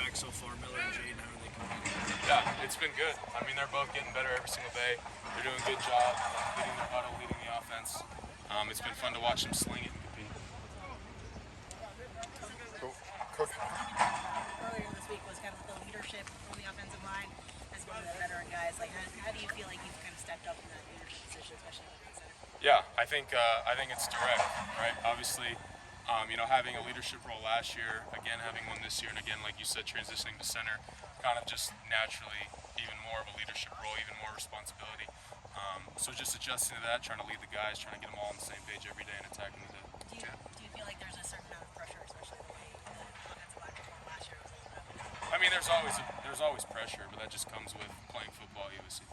back so far, Miller and Jaden, how are they competing? Yeah, it's been good. I mean, they're both getting better every single day. They're doing a good job leading the huddle, leading the offense. It's been fun to watch them sling it and compete. Coach. Earlier this week was kind of the leadership on the offensive line as one of the veteran guys. Like, how do you feel like you've kind of stepped up in that leadership position, especially on the center? Yeah, I think it's direct, right? Obviously, having a leadership role last year, again having one this year, and again, like you said, transitioning to center, kind of just naturally even more of a leadership role, even more responsibility. So just adjusting to that, trying to lead the guys, trying to get them all on the same page every day and attacking the day. Do you feel like there's a certain amount of pressure, especially the way the offensive line performed last year was a little bit? I mean, there's always pressure, but that just comes with playing football at USC.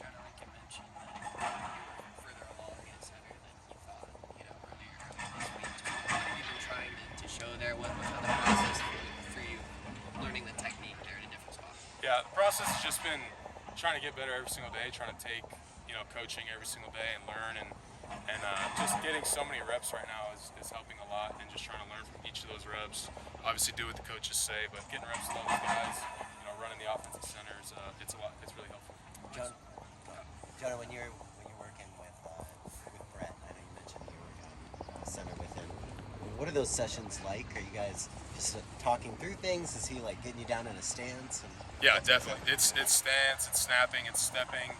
Jonah mentioned that you were further along at center than you thought, earlier this week. What have you been trying to show there? What was the process for you learning the technique there in a different spot? Yeah, the process has just been trying to get better every single day, trying to take, coaching every single day and learn and just getting so many reps right now is helping a lot, and just trying to learn from each of those reps. Obviously do what the coaches say, but getting reps with all those guys, running the offensive center is it's really helpful. Jonah, when you're working with Brett, I know you mentioned you were center with him. What are those sessions like? Are you guys just talking through things? Is he like getting you down in a stance? Yeah, definitely. It's stance, it's snapping, it's stepping,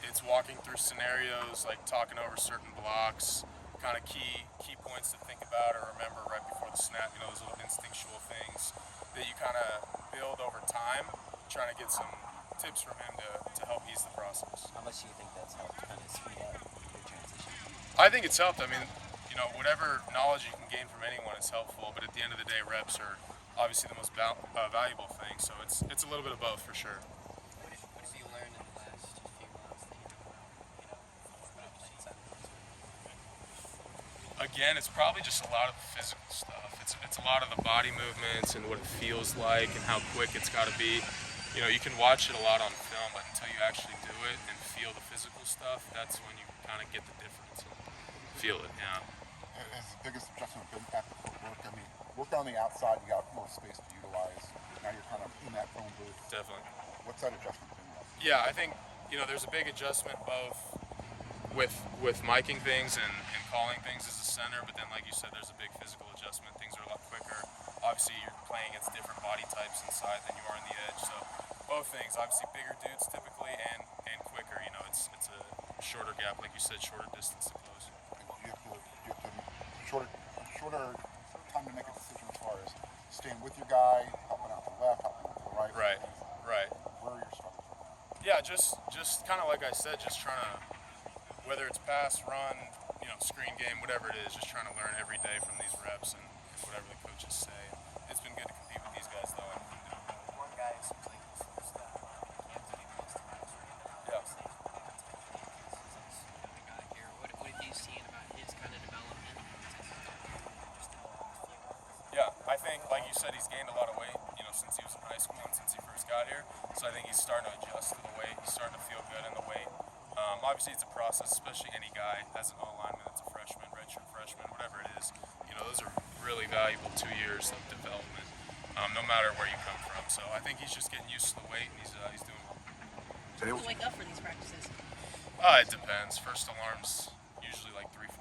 it's walking through scenarios, like talking over certain blocks, kind of key points to think about or remember right before the snap. Those little instinctual things that you kind of build over time. Trying to get some tips from him to help ease the process. How much do you think that's helped kind of speed up your transition? I think it's helped. I mean, whatever knowledge you can gain from anyone is helpful, but at the end of the day, reps are obviously the most valuable thing. So it's a little bit of both for sure. What have you learned in the last few months that about playing center? Again, it's probably just a lot of the physical stuff. It's a lot of the body movements and what it feels like and how quick it's got to be. You can watch it a lot on film, but until you actually do it and feel the physical stuff, that's when you kind of get the difference and feel it. Yeah. Has the biggest adjustment been at the footwork? I mean, work on the outside, you got more space to utilize. Now you're kind of in that phone booth. Definitely. What's that adjustment been like? Yeah, I think there's a big adjustment both with miking things and calling things as a center, but then like you said, there's a big physical adjustment. Things are a lot quicker. Obviously, you're playing against different body types inside than you are on the edge. So both things, obviously bigger dudes typically and quicker. It's a shorter gap, like you said, shorter distance to close. You have to shorter time to make a decision as far as staying with your guy, helping out to the left, helping out to the right. Right. Where are your struggles from that? Yeah, just kind of like I said, just trying to, whether it's pass, run, screen game, whatever it is, just trying to learn every day from these reps and whatever the coaches say. It's been good to compete with these guys though. One guy seems like he's first can't do most of that right now. Yeah. The guy here. What have you seen about his kind of development? Yeah, I think, like you said, he's gained a lot of weight, since he was in high school and since he first got here. So I think he's starting to adjust to the weight. He's starting to feel good in the weight. Obviously, it's a process, especially any guy as an O-lineman that's a freshman, redshirt freshman, whatever it is. Those are really valuable 2 years of development, no matter where you come from. So I think he's just getting used to the weight, and he's doing well. Do you wake up for these practices? It depends. First alarm's usually like 3:45.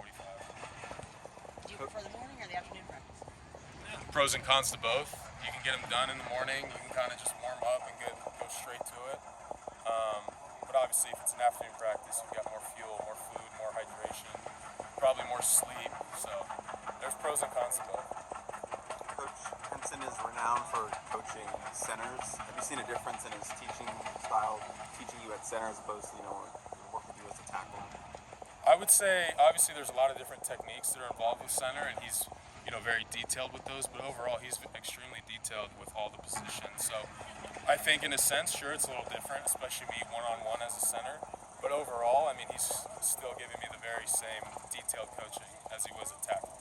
Do you prefer the morning or the afternoon practice? Pros and cons to both. You can get them done in the morning. You can kind of just warm up and go straight to it. But obviously, if it's an afternoon practice, you've got more fuel, more food, more hydration, probably more sleep. So there's pros and cons to both. Coach Henson is renowned for coaching centers. Have you seen a difference in his teaching style, teaching you at center as opposed to work with you as a tackle? I would say obviously there's a lot of different techniques that are involved with center, and he's very detailed with those. But overall, he's extremely detailed with all the positions. So I think in a sense, sure, it's a little different, especially me one-on-one as a center. But overall, I mean, he's still giving me the very same detailed coaching as he was at tackle.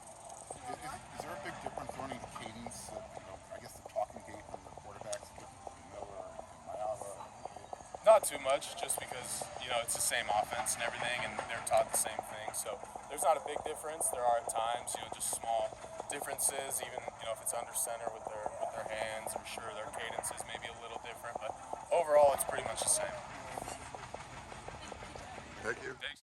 Is there a big difference learning the cadence of, I guess the talking gait from the quarterbacks, Miller and Mayava? Not too much, just because, it's the same offense and everything, and they're taught the same thing. So there's not a big difference. There are at times, just small differences, even if it's under center with their hands. I'm sure their cadence is maybe a little different, but overall it's pretty much the same. Thank you. Thanks.